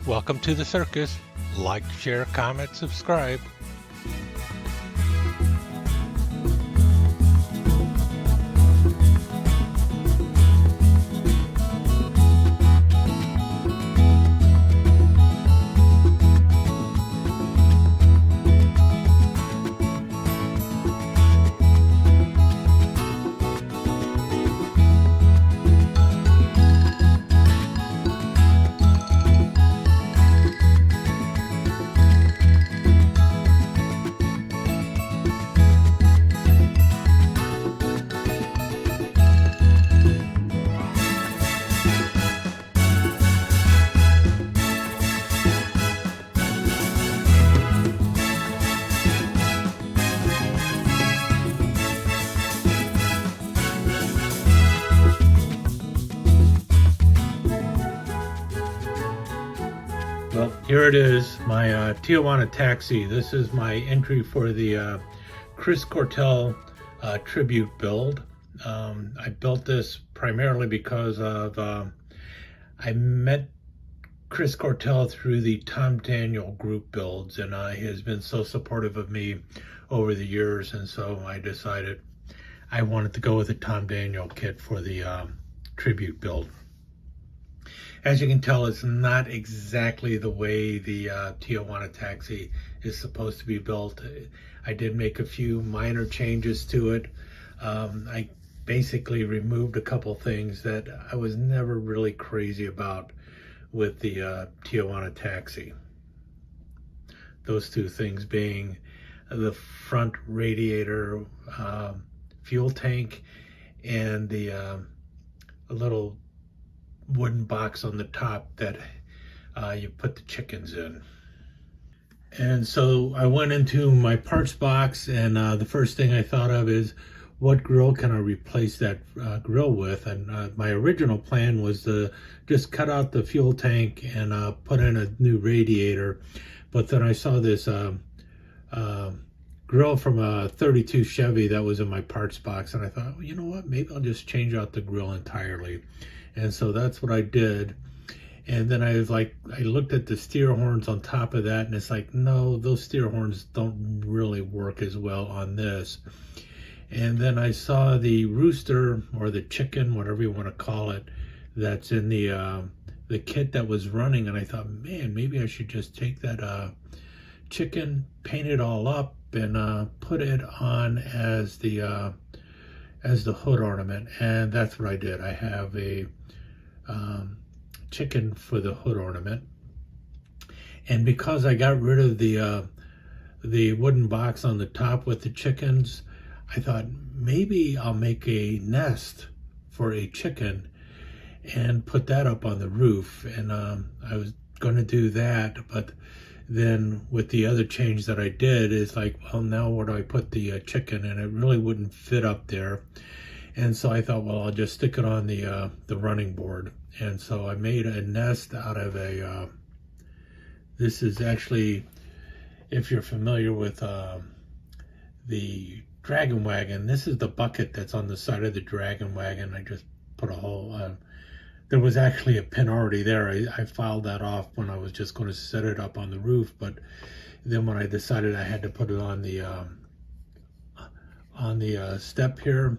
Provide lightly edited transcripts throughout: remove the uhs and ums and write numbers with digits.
Welcome to the circus. Like, share, comment, subscribe. Well, here it is, my Tijuana Taxi. This is my entry for the Chris Cortel tribute build. I built this primarily because of I met Chris Cortel through the Tom Daniel group builds, and he has been so supportive of me over the years, and so I decided I wanted to go with the Tom Daniel kit for the tribute build. As you can tell, it's not exactly the way the Tijuana Taxi is supposed to be built. I did make a few minor changes to it. I basically removed a couple things that I was never really crazy about with the Tijuana Taxi. Those two things being the front radiator fuel tank and the little wooden box on the top that you put the chickens in. And so I went into my parts box, and the first thing I thought of is, what grill can I replace that grill with? And my original plan was to just cut out the fuel tank and put in a new radiator. But then I saw this grill from a 32 Chevy that was in my parts box, and I thought, well, you know what, maybe I'll just change out the grill entirely. And so that's what I did. And then I looked at the steer horns on top of that, and it's like, no, those steer horns don't really work as well on this. And then I saw the rooster, or the chicken, whatever you want to call it, that's in the kit that was running, and I thought, man, maybe I should just take that chicken, paint it all up, and put it on as the hood ornament. And that's what I did. I have a chicken for the hood ornament, and because I got rid of the wooden box on the top with the chickens, I thought maybe I'll make a nest for a chicken and put that up on the roof. And I was going to do that, but then with the other change that I did, is like, well, now where do I put the chicken? And it really wouldn't fit up there. And so I thought, well, I'll just stick it on the running board. And so I made a nest out of a, this is actually, if you're familiar with the Dragon Wagon, this is the bucket that's on the side of the Dragon Wagon. I just put a hole, there was actually a pin already there. I filed that off when I was just going to set it up on the roof, but then when I decided I had to put it on the step here,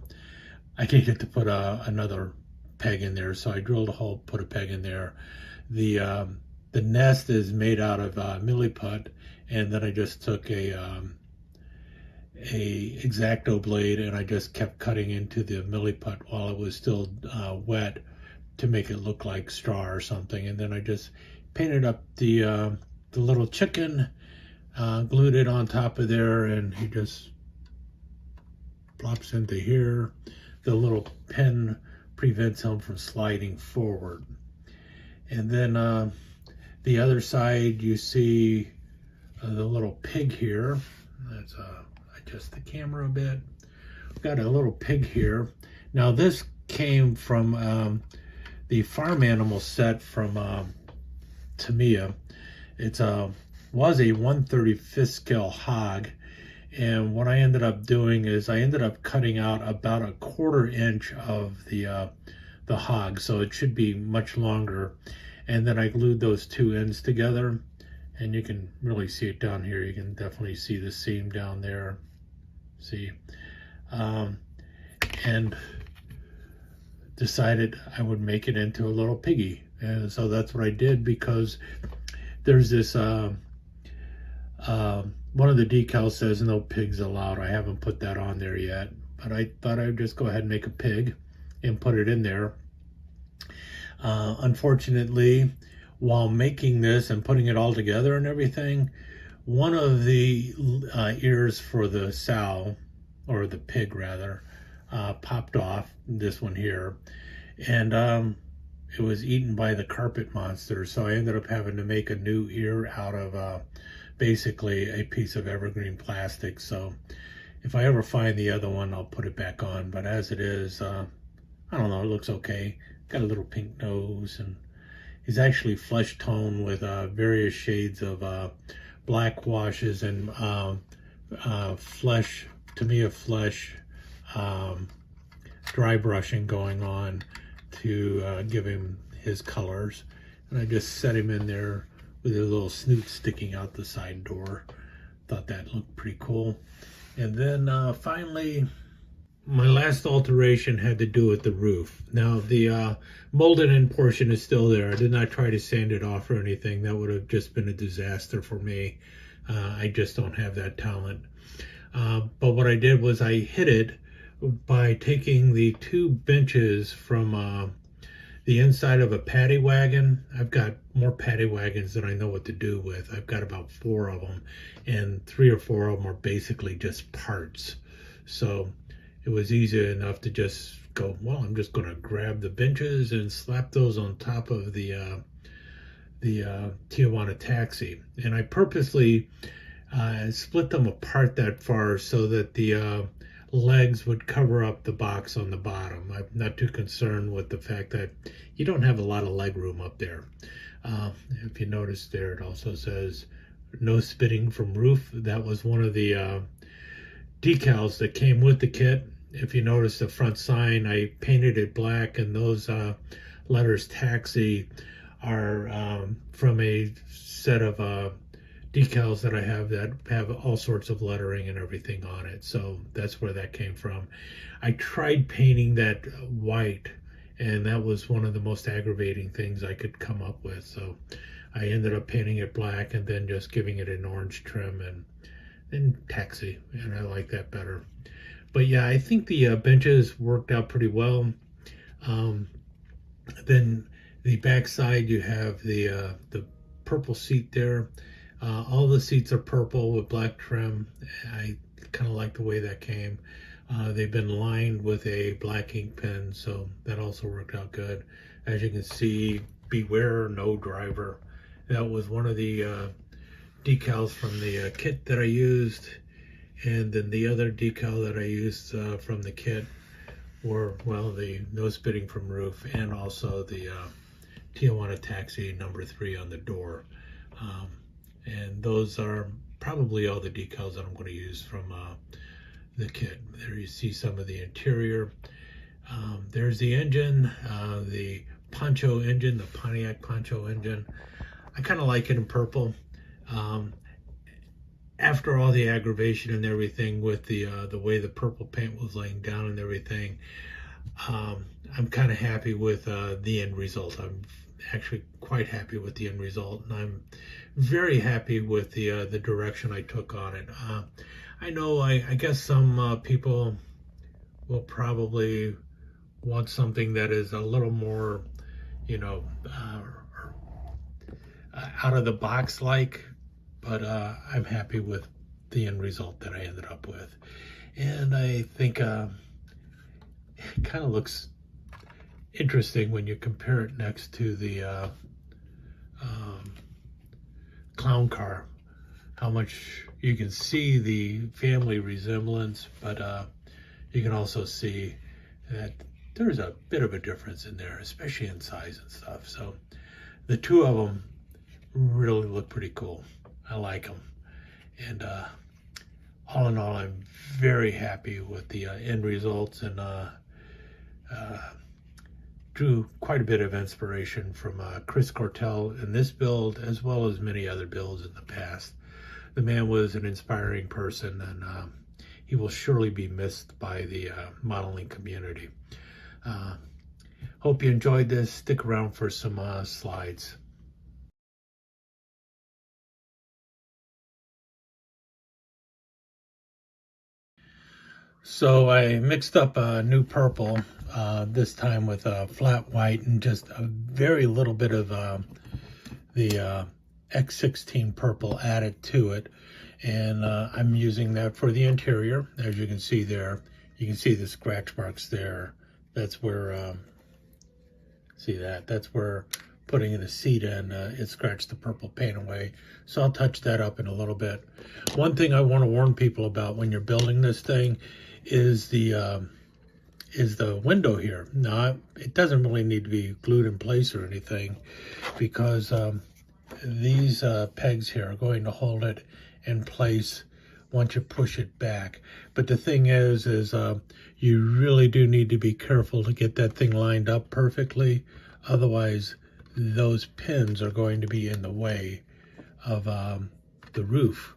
I needed to put another peg in there, so I drilled a hole, put a peg in there. The nest is made out of milliput, and then I just took a X-Acto blade, and I just kept cutting into the milliput while it was still wet to make it look like straw or something. And then I just painted up the little chicken, glued it on top of there, and he just plops into here. The little pin prevents him from sliding forward. And then the other side, you see the little pig here. Let's adjust the camera a bit. We've got a little pig here. Now this came from the farm animal set from N.U.M.A. It was a 1/35 scale hog, and what I ended up doing is I ended up cutting out about a 1/4 inch of the hog, so it should be much longer. And then I glued those two ends together, and you can really see it down here. You can definitely see the seam down there. See, and decided I would make it into a little piggy. And so that's what I did, because there's this one of the decals says no pigs allowed. I haven't put that on there yet, but I thought I'd just go ahead and make a pig and put it in there. Unfortunately, while making this and putting it all together and everything, one of the ears for the sow, or the pig rather, popped off, this one here, and it was eaten by the carpet monster. So I ended up having to make a new ear out of basically a piece of evergreen plastic. So if I ever find the other one, I'll put it back on, but as it is, I don't know, it looks okay. Got a little pink nose, and he's actually flesh tone with various shades of black washes and flesh, Tamiya flesh dry brushing going on to give him his colors. And I just set him in there with a little snoot sticking out the side door. Thought that looked pretty cool. And then finally, my last alteration had to do with the roof. Now the molded in portion is still there. I did not try to sand it off or anything. That would have just been a disaster for me. I just don't have that talent. But what I did was I hid it by taking the two benches from the inside of a paddy wagon. I've got more paddy wagons than I know what to do with. I've got about 4 of them, and 3 or 4 of them are basically just parts. So it was easy enough to just go, well, I'm just going to grab the benches and slap those on top of the Tijuana Taxi. And I purposely split them apart that far so that the legs would cover up the box on the bottom. I'm not too concerned with the fact that you don't have a lot of leg room up there. If you notice there, it also says no spitting from roof. That was one of the decals that came with the kit. If you notice the front sign, I painted it black, and those letters taxi are from a set of decals that I have that have all sorts of lettering and everything on it. So that's where that came from. I tried painting that white, and that was one of the most aggravating things I could come up with. So I ended up painting it black and then just giving it an orange trim and taxi, and I like that better. But yeah, I think the benches worked out pretty well. Then the back side, you have the purple seat there. All the seats are purple with black trim. I kind of like the way that came. They've been lined with a black ink pen, so that also worked out good. As you can see, beware no driver. That was one of the decals from the kit that I used. And then the other decal that I used from the kit were, well, the no spitting from roof, and also the Tijuana Taxi number 3 on the door. And those are probably all the decals that I'm going to use from the kit. There you see some of the interior. There's the engine, the Poncho engine, the Pontiac Poncho engine. I kind of like it in purple. After all the aggravation and everything with the way the purple paint was laying down and everything, I'm kind of happy with the end result. I'm actually quite happy with the end result, and I'm very happy with the direction I took on it. I know I guess some people will probably want something that is a little more, you know, out of the box like, but I'm happy with the end result that I ended up with. And I think it kind of looks interesting when you compare it next to the clown car, how much you can see the family resemblance, but you can also see that there's a bit of a difference in there, especially in size and stuff. So the two of them really look pretty cool. I like them. And all in all, I'm very happy with the end results, and drew quite a bit of inspiration from Chris Cortel in this build, as well as many other builds in the past. The man was an inspiring person, and he will surely be missed by the modeling community. Hope you enjoyed this. Stick around for some slides. So I mixed up a new purple, this time with a flat white and just a very little bit of the X16 purple added to it. And I'm using that for the interior. As you can see there, you can see the scratch marks there. That's where, see that? That's where putting in the seat in, it scratched the purple paint away. So I'll touch that up in a little bit. One thing I want to warn people about when you're building this thing is the window here. Now, it doesn't really need to be glued in place or anything, because these pegs here are going to hold it in place once you push it back. But the thing is you really do need to be careful to get that thing lined up perfectly. Otherwise, those pins are going to be in the way of the roof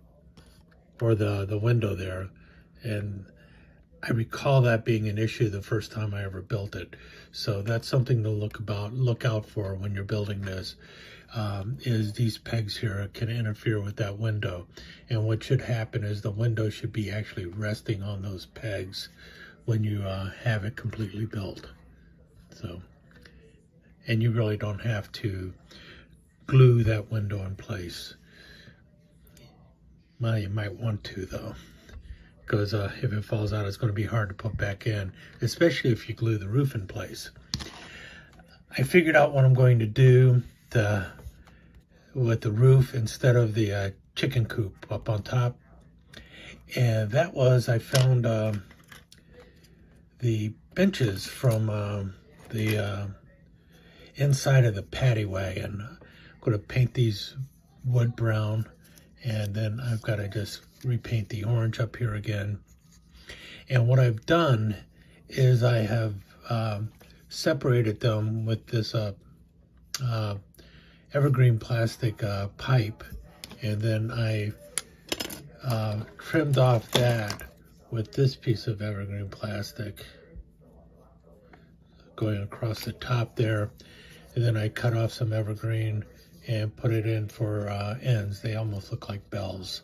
or the window there. And I recall that being an issue the first time I ever built it. So that's something to look out for when you're building this, is these pegs here can interfere with that window. And what should happen is the window should be actually resting on those pegs when you have it completely built. So, and you really don't have to glue that window in place. Well, you might want to though, because if it falls out, it's going to be hard to put back in, especially if you glue the roof in place. I figured out what I'm going to do with the roof instead of the chicken coop up on top. And that was, I found the benches from the inside of the paddy wagon. I'm going to paint these wood brown, and then I've got to just repaint the orange up here again. And what I've done is I have separated them with this evergreen plastic pipe, and then I trimmed off that with this piece of evergreen plastic going across the top there. And then I cut off some evergreen and put it in for ends. They almost look like bells.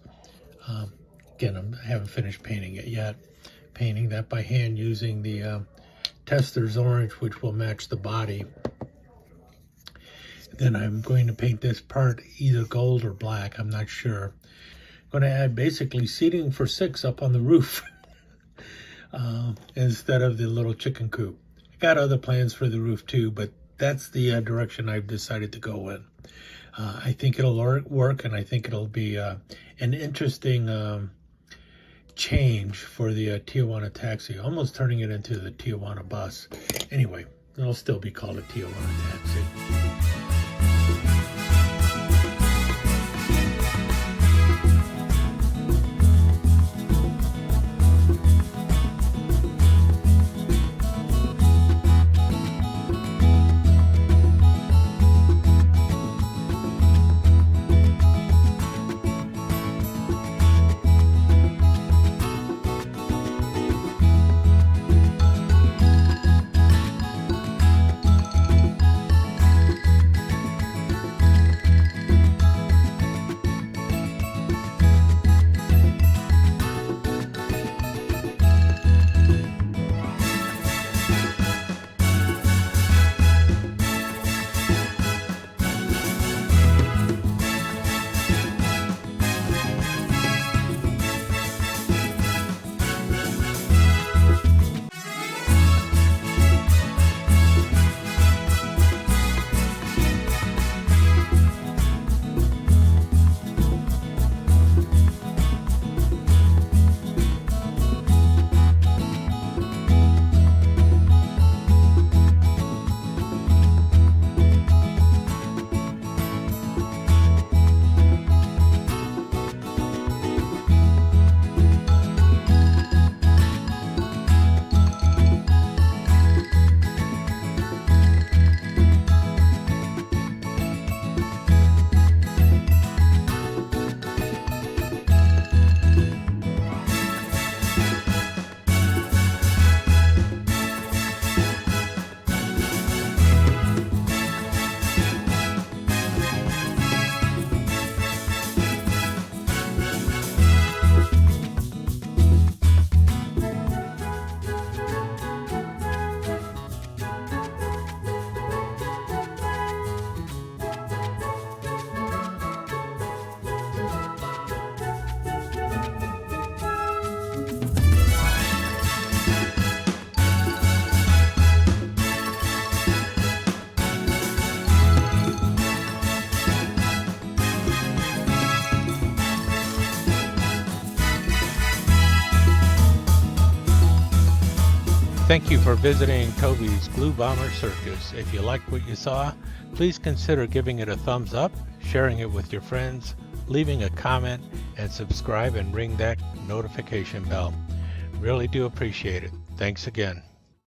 Again, I haven't finished painting it yet. Painting that by hand using the Tester's orange, which will match the body. Then I'm going to paint this part either gold or black, I'm not sure. I'm going to add basically seating for 6 up on the roof instead of the little chicken coop. I got other plans for the roof too, but that's the direction I've decided to go in. I think it'll work, and I think it'll be an interesting change for the Tijuana Taxi, almost turning it into the Tijuana bus. Anyway, it'll still be called a Tijuana Taxi. Thank you for visiting Toby's Glue Bomber Circus. If you liked what you saw, please consider giving it a thumbs up, sharing it with your friends, leaving a comment, and subscribe and ring that notification bell. Really do appreciate it. Thanks again.